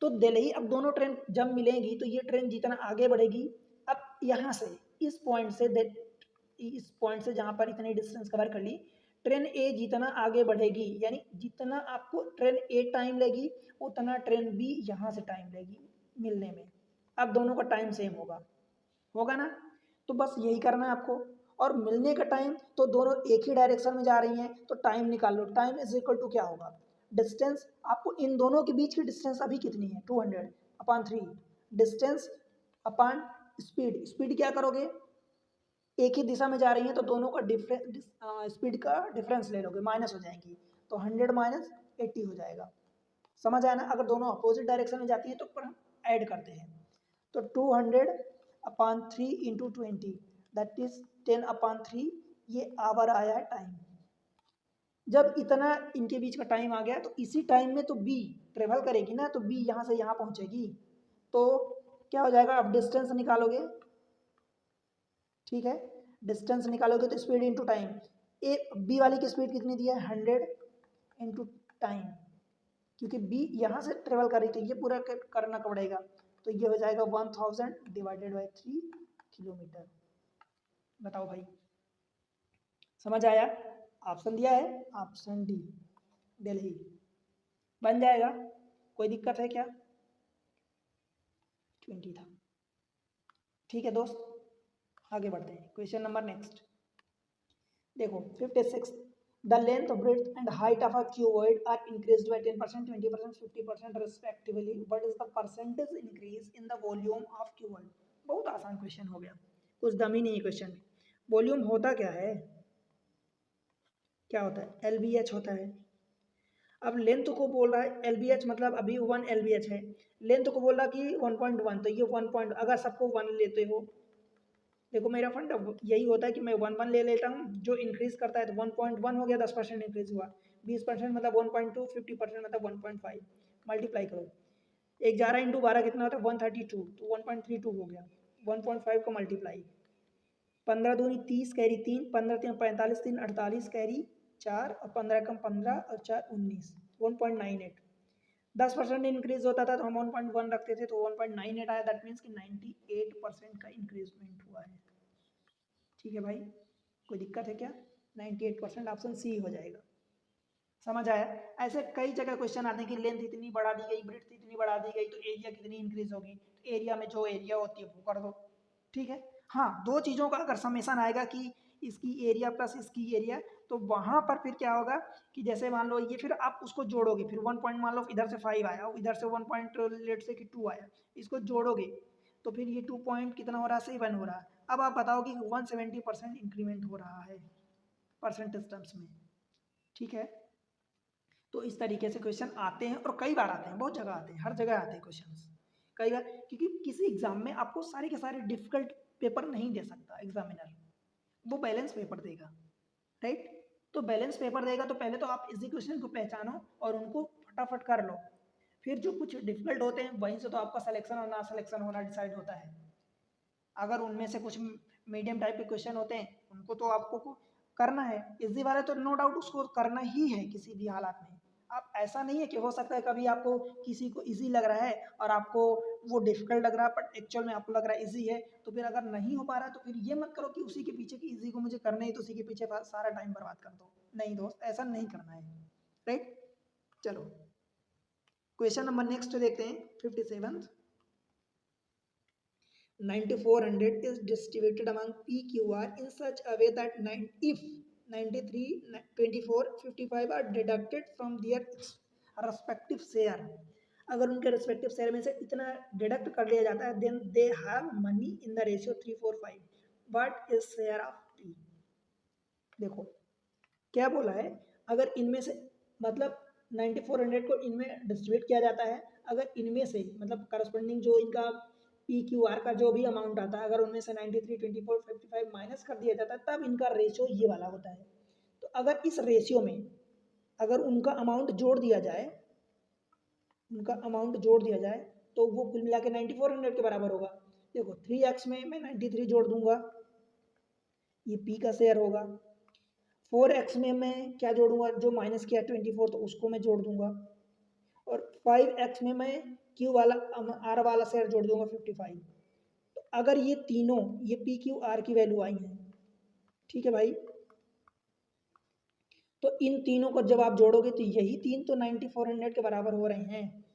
तो दिल्ली अब दोनों ट्रेन जब मिलेंगी तो ये ट्रेन जितना आगे बढ़ेगी, अब यहाँ से इस पॉइंट से जहाँ पर इतनी डिस्टेंस कवर कर ली, ट्रेन ए जितना आगे बढ़ेगी यानी जितना आपको ट्रेन ए टाइम लेगी उतना ट्रेन बी यहाँ से टाइम लेगी मिलने में। अब दोनों का टाइम सेम होगा ना? तो बस यही करना है आपको। और मिलने का टाइम तो दोनों एक ही डायरेक्शन में जा रही हैं तो टाइम निकाल लो। टाइम इज इक्वल टू क्या होगा? डिस्टेंस। आपको इन दोनों के बीच की डिस्टेंस अभी कितनी है? 200/3 डिस्टेंस अपान स्पीड। स्पीड क्या करोगे? एक ही दिशा में जा रही हैं तो दोनों का स्पीड का डिफरेंस ले लोगे, माइनस हो जाएंगी, तो 100 माइनस 80 हो जाएगा। समझ आया ना? अगर दोनों अपोजिट डायरेक्शन में जाती है तो पर हम ऐड करते हैं, तो 200/3 इंटू 20 दैट इज 10/3, ये आवर आया है टाइम। जब इतना इनके बीच का टाइम आ गया तो इसी टाइम में तो बी ट्रेवल करेगी ना, तो बी यहाँ से यहाँ पहुँचेगी, तो क्या हो जाएगा? अब डिस्टेंस निकालोगे। ठीक है, डिस्टेंस निकालोगे तो speed into time. A B वाली की स्पीड कितनी दी है? 100 इंटू टाइम, क्योंकि बी यहाँ से ट्रेवल कर रही थी, ये पूरा करना पड़ेगा, तो ये हो जाएगा 1000 डिवाइडेड बाई 3 किलोमीटर। बताओ भाई, समझ आया? ऑप्शन दिया है, ऑप्शन डी दिल्ली बन जाएगा। कोई दिक्कत है क्या? 20 था। ठीक है दोस्त, आगे बढ़ते हैं। क्वेश्चन नंबर नेक्स्ट देखो 56। The length, breadth and height of a cuboid are increased by 10%, 20%, 50% respectively. What is the percentage increase in the volume of cuboid? बहुत आसान क्वेश्चन हो गया, कुछ दम ही नहीं है क्वेश्चन में। वॉल्यूम होता क्या है? क्या होता है? LBH होता है। अब लेंथ को बोल रहा है LBH, मतलब अभी 1 LBH है, लेंथ को बोल रहा कि 1.1, तो ये 1. अगर सबको 1 लेते हो, देखो मेरा फंड यही होता है कि मैं 1 ले लेता हूँ, जो इंक्रीज करता है तो 1.1 हो गया, 10% इंक्रीज हुआ, 20% मतलब 1.2, 50% मतलब 1.5, मल्टीप्लाई करो, 1 11 इंटू 12 कितना होता है? 132, तो 1.32 हो गया, 1.5 को मल्टीप्लाई, 15 दूनी 30 कैरी 3, 15 3 45, 3 48 कैरी 4 और 15 कम 15 और 4 19, 1.98। 10% इंक्रीज होता था तो हम 1.1 रखते थे, तो 1.98 आया, दैट मीन्स कि 98% का इंक्रीजमेंट हुआ है। ठीक है भाई, कोई दिक्कत है क्या? 98% ऑप्शन सी हो जाएगा। समझ आया? ऐसे कई जगह क्वेश्चन आते हैं कि लेंथ इतनी बढ़ा दी गई, ब्रेड्थ इतनी बढ़ा दी गई, तो एरिया कितनी इंक्रीज होगी? एरिया में जो एरिया होती है वो कर दो। ठीक है, हाँ, दो चीज़ों का अगर समेसन आएगा कि इसकी एरिया प्लस इसकी एरिया, तो वहाँ पर फिर क्या होगा कि जैसे मान लो ये, फिर आप उसको जोड़ोगे, फिर 1 पॉइंट मान लो इधर से 5 आया, इधर से 1 पॉइंट लेट से कि 2 आया, इसको जोड़ोगे तो फिर ये 2 पॉइंट कितना हो रहा है? 7 हो रहा है। अब आप बताओ कि 170% इंक्रीमेंट हो रहा है परसेंटेज टर्म्स में। ठीक है, तो इस तरीके से क्वेश्चन आते हैं और कई बार आते हैं, बहुत जगह आते हैं, हर जगह आते हैं क्वेश्चन कई बार, क्योंकि किसी एग्जाम में आपको सारे के सारे डिफिकल्ट पेपर नहीं दे सकता एग्जामिनर, वो बैलेंस पेपर देगा, राइट। तो बैलेंस पेपर देगा तो पहले तो आप इजी क्वेश्चन को पहचानो और उनको फटाफट कर लो, फिर जो कुछ डिफिकल्ट होते हैं वहीं से तो आपका सिलेक्शन और ना सिलेक्शन होना डिसाइड होता है। अगर उनमें से कुछ मीडियम टाइप के क्वेश्चन होते हैं उनको तो आपको करना है, इजी वाले तो नो डाउट उसको करना ही है किसी भी हालात में। आप ऐसा नहीं है कि हो सकता है कभी आपको किसी को इजी लग रहा है और आपको वो डिफिकल्ट लग रहा है बट एक्चुअल में आपको लग रहा है इजी है, तो फिर अगर नहीं हो पा रहा है तो फिर ये मत करो कि उसी के पीछे की इजी को मुझे करना ही तो उसी के पीछे सारा टाइम बर्बाद कर दो। नहीं दोस्त, ऐसा नहीं करना है, राइट। चलो क्वेश्चन नंबर नेक्स्ट देखते हैं 57th। 9400 is distributed among PQR in such a way that if 93, 24, 55 are deducted from their respective share, अगर उनके रेस्पेक्टिव शेयर में से इतना डिडक्ट कर लिया जाता है then they have money in the ratio 345, what is share of P. देखो क्या बोला है, अगर इनमें से मतलब 9400 को इनमें डिस्ट्रीब्यूट किया जाता है, अगर इनमें से मतलब करस्पॉन्डिंग जो इनका PQR का जो भी अमाउंट आता है अगर उनमें से 93, 24, 55 माइनस कर दिया जाता है तब इनका रेशियो ये वाला होता है। तो अगर इस रेशियो में अगर उनका अमाउंट जोड़ दिया जाए, उनका अमाउंट जोड़ दिया जाए तो वो कुल मिला के 9400 के बराबर होगा। देखो 3x में मैं 93 जोड़ दूंगा, ये P का शेयर होगा। 4x में मैं क्या जोड़ूंगा, जो माइनस किया 24 तो उसको मैं जोड़ दूंगा। और 5x में मैं Q वाला R वाला शेयर जोड़ दूंगा 55। तो अगर ये तीनों ये PQR की वैल्यू आई है, ठीक है भाई, तो इन तीनों को जब आप जोड़ोगे तो यही तीन तो 9400 के बराबर हो रहे हैं।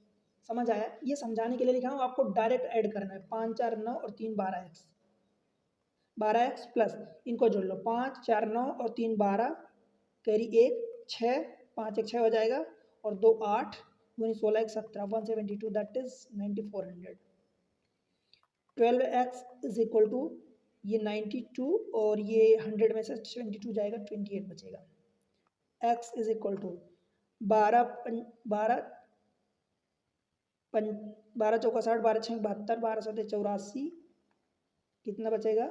समझ आया? ये समझाने के लिए लिखा हूँ, आपको डायरेक्ट ऐड करना है। 5 4 9 और 3 12x, 12x प्लस इनको जोड़ लो, 5 4 9 और 3 12, कैरी 1 6, 5 1 6 हो जाएगा और 2 8, 16 1 17, 172, that is 9400। 12x is equal to ये 92 और ये 100 में से 22 जाएगा, 28 बचेगा। x इज इक्वल टू 12 चौका 60, 12 6 72, 12 7 84, कितना बचेगा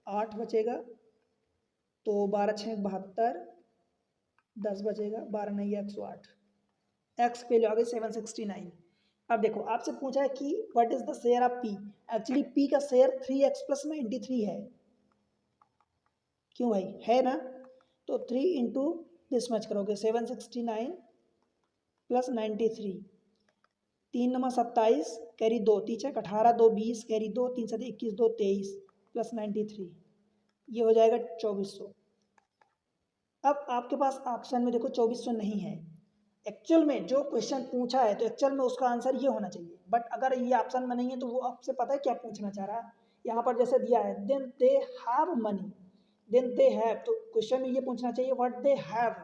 8 बचेगा, तो 12 6 72, 10 बचेगा, 12 9 108। x पे लो आगे 769। अब देखो आपसे पूछा है कि what is the share of p। Actually p का शेयर 3x प्लस 93 है, क्यों भाई है ना। तो 3 इंटू दिस मच करोगे 769 प्लस 93, 3 नंबर 27, कैरी 2 तीन 18, 2 20, कैरी 2 3 7 21, 2 23 प्लस 93, ये हो जाएगा 2400। अब आपके पास ऑप्शन में देखो 2400 नहीं है, एक्चुअल में जो क्वेश्चन पूछा है तो एक्चुअल में उसका आंसर ये होना चाहिए, बट अगर ये ऑप्शन में नहीं है तो वो आपसे पता है क्या पूछना चाह रहा है। यहाँ पर जैसे दिया है then they have money, then they have, तो क्वेश्चन में ये पूछना चाहिए व्हाट दे हैव।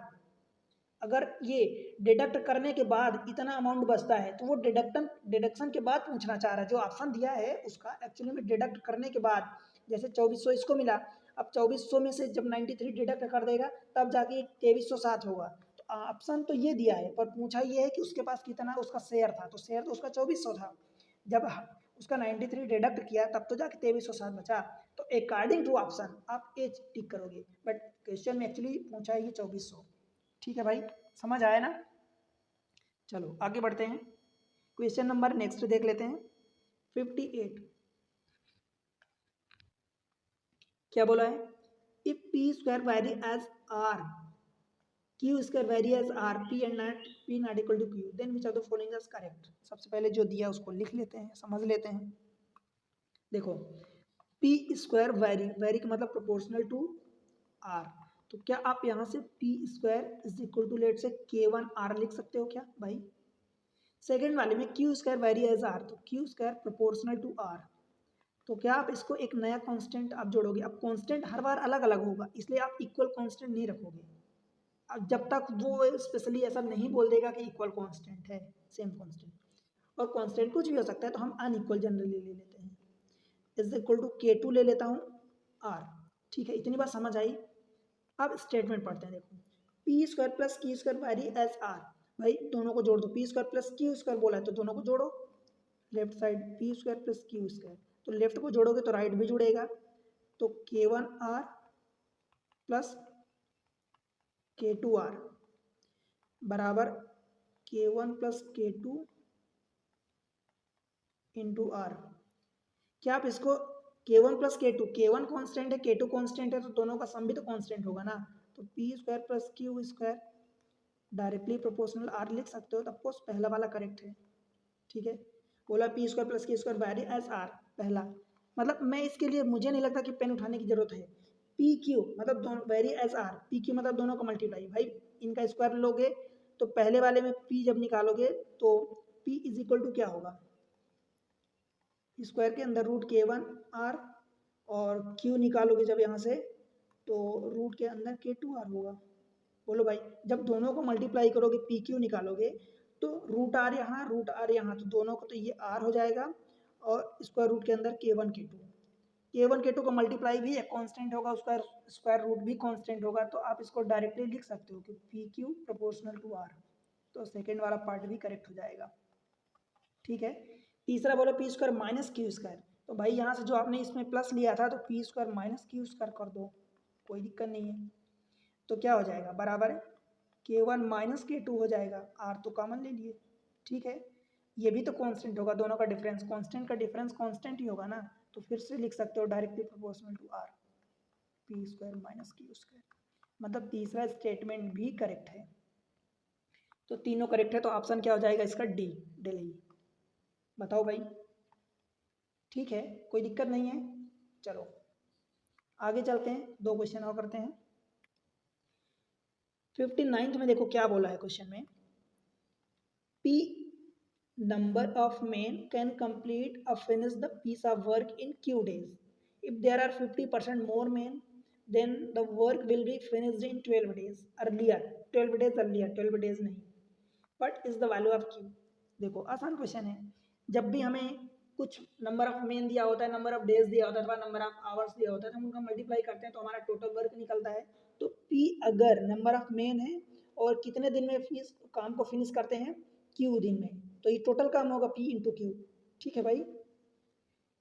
अगर ये डिडक्ट करने के बाद इतना अमाउंट बचता है तो वो डिडक्शन के बाद पूछना चाह रहा है। जो ऑप्शन दिया है उसका एक्चुअली में डिडक्ट करने के बाद, जैसे 2400 इसको मिला, अब 2400 में से जब 93 डिडक्ट कर देगा तब जाके 2307 होगा। तो ऑप्शन तो ये दिया है पर पूछा ये है कि उसके पास कितना उसका शेयर था, तो शेयर तो उसका 2400 था। जब उसका 93 डिडक्ट किया तब तो जाके 2307 बचा। तो अकॉर्डिंग टू ऑप्शन आप ए टिक करोगे, बट क्वेश्चन में एक्चुअली पूछा है ये 2400। ठीक है भाई, समझ आया ना। चलो आगे बढ़ते हैं, क्वेश्चन नंबर नेक्स्ट देख लेते हैं 58। क्या बोला है, if P square vary as R, Q square vary as R, P and not P not equal to Q, then which of the following is correct. सबसे पहले जो दिया उसको लिख लेते हैं, समझ लेते हैं। देखो पी स्क्वायर वैरी, वैरी का मतलब प्रोपोर्शनल टू आर, तो क्या आप यहाँ से P square is equal to let say k1 r लिख सकते हो क्या भाई। सेकेंड वाले में Q square vary as R, तो Q square proportional to R, तो क्या आप इसको एक नया कांस्टेंट आप जोड़ोगे। अब कांस्टेंट हर बार अलग अलग होगा इसलिए आप इक्वल कांस्टेंट नहीं रखोगे, अब जब तक वो स्पेशली ऐसा नहीं बोल देगा कि इक्वल कांस्टेंट है, सेम कांस्टेंट। और कांस्टेंट कुछ भी हो सकता है तो हम अनइक्वल जनरली ले लेते हैं, इज इक्वल टू k2 ले लेता हूँ r। ठीक है, इतनी बात समझ आई। अब स्टेटमेंट पढ़ते हैं, देखो पी स्क्वायर प्लस की स्क्वायर वैरी एज आर, भाई दोनों को जोड़ दो, P square plus Q square बोला है तो दोनों को जोड़ो, left side P square plus Q square, तो लेफ्ट को जोड़ोगे तो राइट भी जुड़ेगा, तो k1r प्लस k2r बराबर k1 plus k2 into are. क्या आप इसको k1 प्लस k1 कॉन्स्टेंट है, k2 कॉन्स्टेंट है, तो दोनों का सम भी तो कॉन्स्टेंट होगा ना, तो P square plus Q square directly proportional R लिख सकते हो, तो ऑफकोर्स पहला वाला करेक्ट है। ठीक है, बोला P square plus Q square vary as R, पहला मतलब मैं इसके लिए मुझे नहीं लगता कि पेन उठाने की जरूरत है। पी क्यू मतलब दोनों vary as R, P Q मतलब दोनों का मल्टीप्लाई, भाई इनका स्क्वायर लोगे तो पहले वाले में पी जब निकालोगे तो पी इज इक्वल टू क्या होगा, स्क्वायर के अंदर रूट k1 आर, और क्यू निकालोगे जब यहाँ से तो रूट के अंदर k2 आर होगा। बोलो भाई जब दोनों को मल्टीप्लाई करोगे पी क्यू निकालोगे तो रूट आर यहाँ तो दोनों को तो ये आर हो जाएगा, और स्क्वायर रूट के अंदर के वन के टू का मल्टीप्लाई भी एक कांस्टेंट होगा, उसका स्क्वायर रूट भी कांस्टेंट होगा, तो आप इसको डायरेक्टली लिख सकते हो कि P Q proportional to R, तो सेकेंड वाला पार्ट भी करेक्ट हो जाएगा। ठीक है, तीसरा बोलो P square minus Q square, तो भाई यहाँ से जो आपने इसमें प्लस लिया था तो P square minus Q square कर दो, कोई दिक्कत नहीं है, तो क्या हो जाएगा बराबर k1 माइनस k2 हो जाएगा, आर तो कॉमन ले लिए। ठीक है, ये भी तो कांस्टेंट होगा, दोनों का डिफरेंस कांस्टेंट का डिफरेंस कांस्टेंट ही होगा ना, तो फिर से लिख सकते हो directly proportional to R, P square minus Q square, मतलब तीसरा स्टेटमेंट भी करेक्ट है। तो तीनों करेक्ट है, तो ऑप्शन क्या हो जाएगा इसका डी, दिल्ली। बताओ भाई, ठीक है कोई दिक्कत नहीं है। चलो आगे चलते हैं, दो क्वेश्चन और करते हैं। 59th में देखो क्या बोला है क्वेश्चन में, P number of men can complete or finish the piece of work in Q days. If there are 50% more men, then the work will be finished in 12 days earlier. 12 days earlier, 12 days नहीं. What is the value of Q? देखो आसान question है, जब भी हमें कुछ number of main दिया होता है, नंबर ऑफ डेज दिया होता है, अथवा नंबर ऑफ आवर्स दिया होता है, तो हम उनका मल्टीप्लाई करते हैं तो हमारा टोटल वर्क निकलता है। तो P अगर नंबर ऑफ मेन है और कितने दिन में काम को फिनिश करते हैं, Q दिन में, तो ये टोटल काम होगा P इंटू क्यू। ठीक है भाई,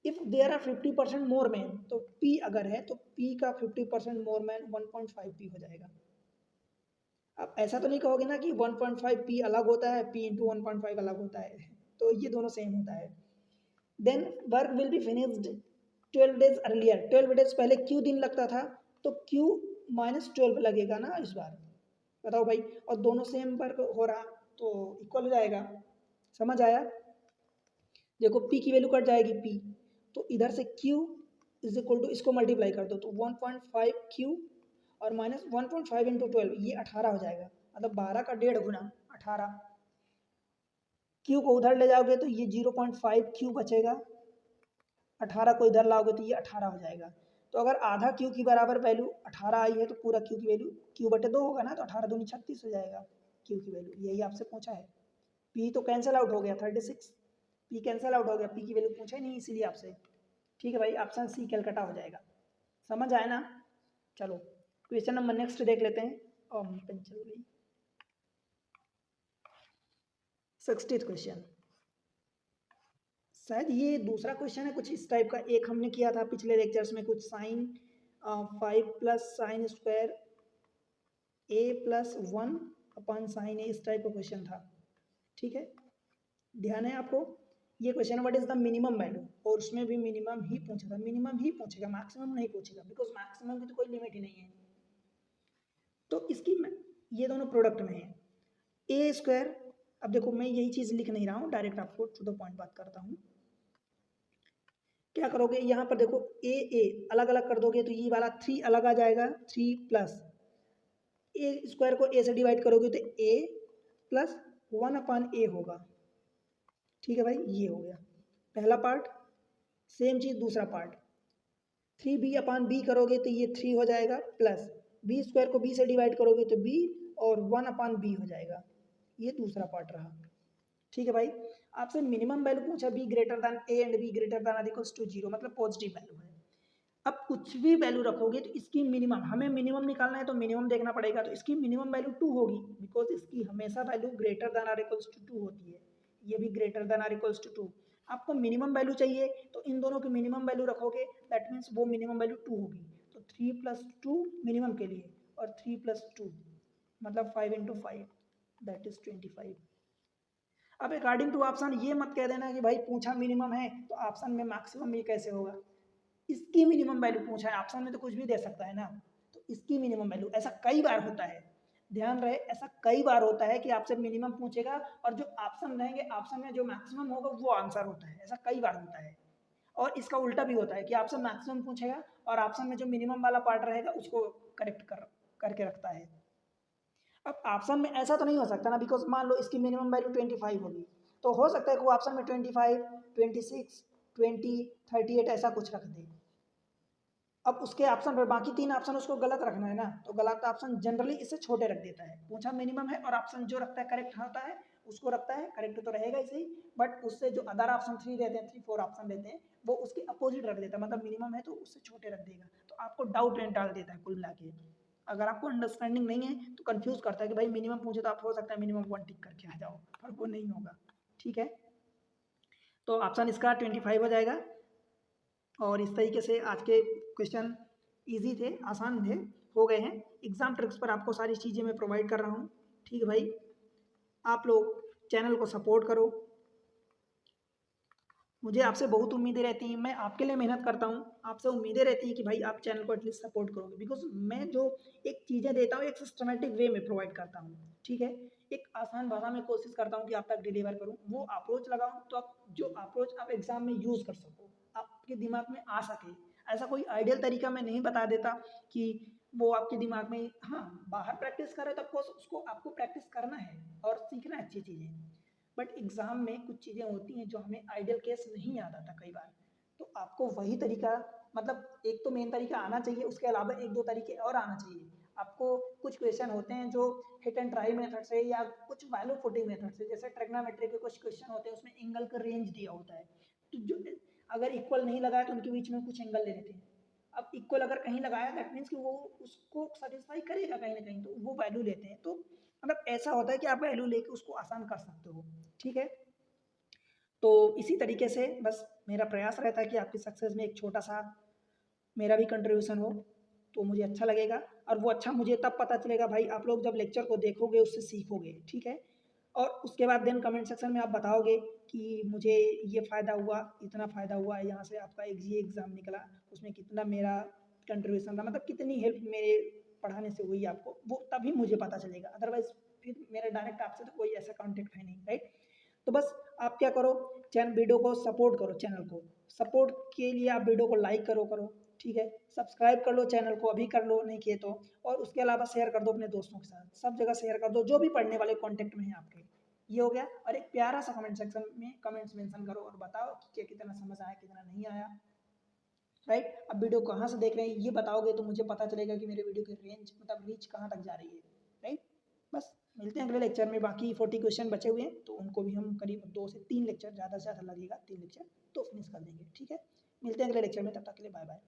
if there are 50% more man, तो P अगर है तो P का 50% मोर मैन 1.5 P हो जाएगा। अब ऐसा तो नहीं कहोगे ना कि 1.5 P अलग होता है, P इंटू 1.5 अलग होता है, तो ये दोनों सेम होता है। Then work will be finished 12 days earlier, 12 days पहले Q दिन लगता था तो Q माइनस 12 लगेगा ना इस बार। बताओ भाई, और दोनों सेम वर्क हो रहा तो इक्वल हो जाएगा। समझ आया? देखो P की वैल्यू कट जाएगी P, तो इधर से Q इज इक्वल टू इसको मल्टीप्लाई कर दो तो 1.5 Q और माइनस 1.5 इंटू 12 ये 18 हो जाएगा, मतलब 12 का 1.5 गुना 18। Q को उधर ले जाओगे तो ये 0.5 Q बचेगा, 18 को इधर लाओगे तो ये 18 हो जाएगा। तो अगर आधा Q की बराबर वैल्यू 18 आई है तो पूरा Q की वैल्यू Q/2 होगा ना, तो 18 दूनी 36 हो जाएगा Q की वैल्यू, यही आपसे पूछा है। P तो कैंसिल आउट हो गया 36, P कैंसिल आउट हो गया, P की वैल्यू पूछा ही नहीं इसीलिए आपसे। ठीक है भाई, ऑप्शन सी कैलकाटा हो जाएगा। समझ आया ना? चलो क्वेश्चन नंबर नेक्स्ट देख लेते हैं। और पेन चल गई। 60th क्वेश्चन, शायद ये दूसरा क्वेश्चन है कुछ इस टाइप का, एक हमने किया था पिछले लेक्चर्स में, कुछ sine 5 plus sine square a plus 1 upon sine A, इस टाइप का क्वेश्चन था। ठीक है, ध्यान है आपको? ये question what is the minimum value, और उसमें भी मिनिमम ही पूछा था, मिनिमम ही पूछेगा, मैक्सिमम नहीं पूछेगा, बिकॉज मैक्सिमम की तो कोई लिमिट ही नहीं है। तो इसकी ये दोनों प्रोडक्ट में है ए स्क्वायर। अब देखो मैं यही चीज लिख नहीं रहा हूँ, डायरेक्ट आपको टू द पॉइंट बात करता हूँ। क्या करोगे, यहाँ पर देखो ए अलग अलग कर दोगे तो ये वाला 3 अलग आ जाएगा, 3 प्लस ए स्क्वायर को ए से डिवाइड करोगे तो ए प्लस 1 अपॉन ए होगा। ठीक है भाई, ये हो गया पहला पार्ट। सेम चीज दूसरा पार्ट, 3b अपॉन बी करोगे तो ये 3 हो जाएगा, प्लस बी स्क्वायर को बी से डिवाइड करोगे तो b और 1 अपॉन बी हो जाएगा। ये दूसरा पार्ट रहा। ठीक है भाई, आपसे मिनिमम वैल्यू पूछा b greater than a and b greater than equals to 0, मतलब पॉजिटिव वैल्यू है। अब कुछ भी वैल्यू रखोगे तो इसकी मिनिमम, हमें मिनिमम निकालना है तो मिनिमम देखना पड़ेगा, तो इसकी मिनिमम वैल्यू 2 होगी, बिकॉज इसकी हमेशा value greater than or equals to 2 होती है, ये भी greater than or equals to 2। आपको मिनिमम वैल्यू चाहिए तो इन दोनों की मिनिमम वैल्यू रखोगे, दैट मीन्स वो मिनिमम वैल्यू 2 होगी, तो 3 + 2 मिनिमम के लिए, और 3 + 2 मतलब 5 × 5 दैट इज 25। अब अकॉर्डिंग टू ऑप्शन ये मत कह देना कि भाई पूछा मिनिमम है तो ऑप्शन में मैक्सिमम ये कैसे होगा, इसकी मिनिमम वैल्यू पूछा है, ऑप्शन में तो कुछ भी दे सकता है ना, तो इसकी मिनिमम वैल्यू, ऐसा कई बार होता है, ध्यान रहे ऐसा कई बार होता है कि आपसे मिनिमम पूछेगा और जो ऑप्शन रहेंगे ऑप्शन में जो मैक्सिमम होगा वो आंसर होता है, ऐसा कई बार होता है। और इसका उल्टा भी होता है कि आपसे मैक्सिमम पूछेगा और ऑप्शन में जो मिनिमम वाला पार्ट रहेगा उसको करेक्ट करके रखता है। अब ऑप्शन में ऐसा तो नहीं हो सकता ना, बिकॉज मान लो इसकी मिनिमम वैल्यू 25 होगी, तो हो सकता है कि वो ऑप्शन में 25, 26, 20, 38 ऐसा कुछ रख दे। अब उसके ऑप्शन पर बाकी 3 ऑप्शन उसको गलत रखना है ना, तो गलत ऑप्शन जनरली इससे छोटे रख देता है, पूछा मिनिमम है और ऑप्शन जो रखता है करेक्ट होता है उसको रखता है, करेक्ट तो रहेगा ही सही, बट उससे जो अदर ऑप्शन 3 रहते हैं, 3, 4 ऑप्शन रहते हैं, वो उसके अपोजिट रख देता है, मतलब मिनिमम है तो उससे छोटे रख देगा, तो आपको डाउट डाल देता है कुल मिला के। अगर आपको अंडरस्टैंडिंग नहीं है तो कंफ्यूज करता है कि भाई मिनिमम पूछे तो आप हो सकता है मिनिमम 1 टिक करके आ जाओ, पर वो नहीं होगा। ठीक है, तो ऑप्शन इसका 25 हो जाएगा। और इस तरीके से आज के क्वेश्चन इजी थे, आसान थे, हो गए हैं। एग्जाम ट्रिक्स पर आपको सारी चीज़ें मैं प्रोवाइड कर रहा हूँ। ठीक है भाई, आप लोग चैनल को सपोर्ट करो, मुझे आपसे बहुत उम्मीदें रहती हैं, मैं आपके लिए मेहनत करता हूँ, आपसे उम्मीदें रहती हैं कि भाई आप चैनल को एटलीस्ट सपोर्ट करोगे, बिकॉज मैं जो एक चीज़ें देता हूँ एक सिस्टमेटिक वे में प्रोवाइड करता हूँ। ठीक है, एक आसान भाषा में कोशिश करता हूँ कि आप तक डिलीवर करूँ, वो अप्रोच लगाऊँ तो आप जो अप्रोच आप एग्जाम में यूज़ कर सको, आपके दिमाग में आ सके। ऐसा कोई आइडियल तरीका मैं नहीं बता देता कि वो आपके दिमाग में, हाँ बाहर प्रैक्टिस करें तो ऑफकोर्स उसको आपको प्रैक्टिस करना है और सीखना है अच्छी चीज़ें, बट एग्जाम में कुछ चीज़ें होती हैं जो हमें आइडियल केस नहीं याद आता कई बार, तो आपको वही तरीका, मतलब एक तो मेन तरीका आना चाहिए, उसके अलावा 1-2 तरीके और आना चाहिए। आपको कुछ क्वेश्चन होते हैं जो हिट एंड ट्राई मेथड से या कुछ वैल्यू पुटिंग मेथड से, जैसे ट्रिग्नोमेट्री के कुछ क्वेश्चन होते हैं उसमें एंगल का रेंज दिया होता है, तो जो अगर इक्वल नहीं लगाया तो उनके बीच में कुछ एंगल ले लेते हैं। अब इक्वल अगर कहीं लगाया दैट मीन्स कि वो उसको सेटिस्फाई करेगा कहीं ना कहीं, तो वो वैल्यू लेते हैं, तो मतलब ऐसा होता है कि आप वैल्यू लेके उसको आसान कर सकते हो। ठीक है, तो इसी तरीके से बस मेरा प्रयास रहता है कि आपकी सक्सेस में एक छोटा सा मेरा भी कंट्रीब्यूशन हो, तो मुझे अच्छा लगेगा, और वो अच्छा मुझे तब पता चलेगा भाई आप लोग जब लेक्चर को देखोगे उससे सीखोगे। ठीक है, और उसके बाद देन कमेंट सेक्शन में आप बताओगे कि मुझे ये फ़ायदा हुआ, इतना फ़ायदा हुआ, यहाँ से आपका एक ये एग्ज़ाम निकला, उसमें कितना मेरा कंट्रीब्यूशन था, मतलब कितनी हेल्प मेरे पढ़ाने से हुई आपको, वो तभी मुझे पता चलेगा, अदरवाइज फिर मेरा डायरेक्ट आपसे तो कोई ऐसा कॉन्टेक्ट है नहीं, राइट। तो बस आप क्या करो, चैनल वीडियो को सपोर्ट करो, चैनल को सपोर्ट के लिए आप वीडियो को लाइक करो, ठीक है, सब्सक्राइब कर लो चैनल को, अभी कर लो नहीं किए तो, और उसके अलावा शेयर कर दो अपने दोस्तों के साथ, सब जगह शेयर कर दो जो भी पढ़ने वाले कॉन्टेक्ट में है आपके। ये हो गया, और एक प्यारा सा कमेंट सेक्शन में कमेंट्स मेंशन करो और बताओ कि क्या कितना समझ आया कितना नहीं आया, राइट। अब वीडियो कहाँ से देख रहे हैं ये बताओगे तो मुझे पता चलेगा कि मेरे वीडियो की रेंज मतलब रीच कहाँ तक जा रही है, राइट। बस मिलते हैं अगले लेक्चर में, बाकी 40 क्वेश्चन बचे हुए हैं तो उनको भी हम करीब 2 से 3 लेक्चर, ज़्यादा से ज़्यादा लगेगा 3 लेक्चर तो फिनिश कर देंगे। ठीक है, मिलते हैं अगले लेक्चर में, तब तक के लिए बाय बाय।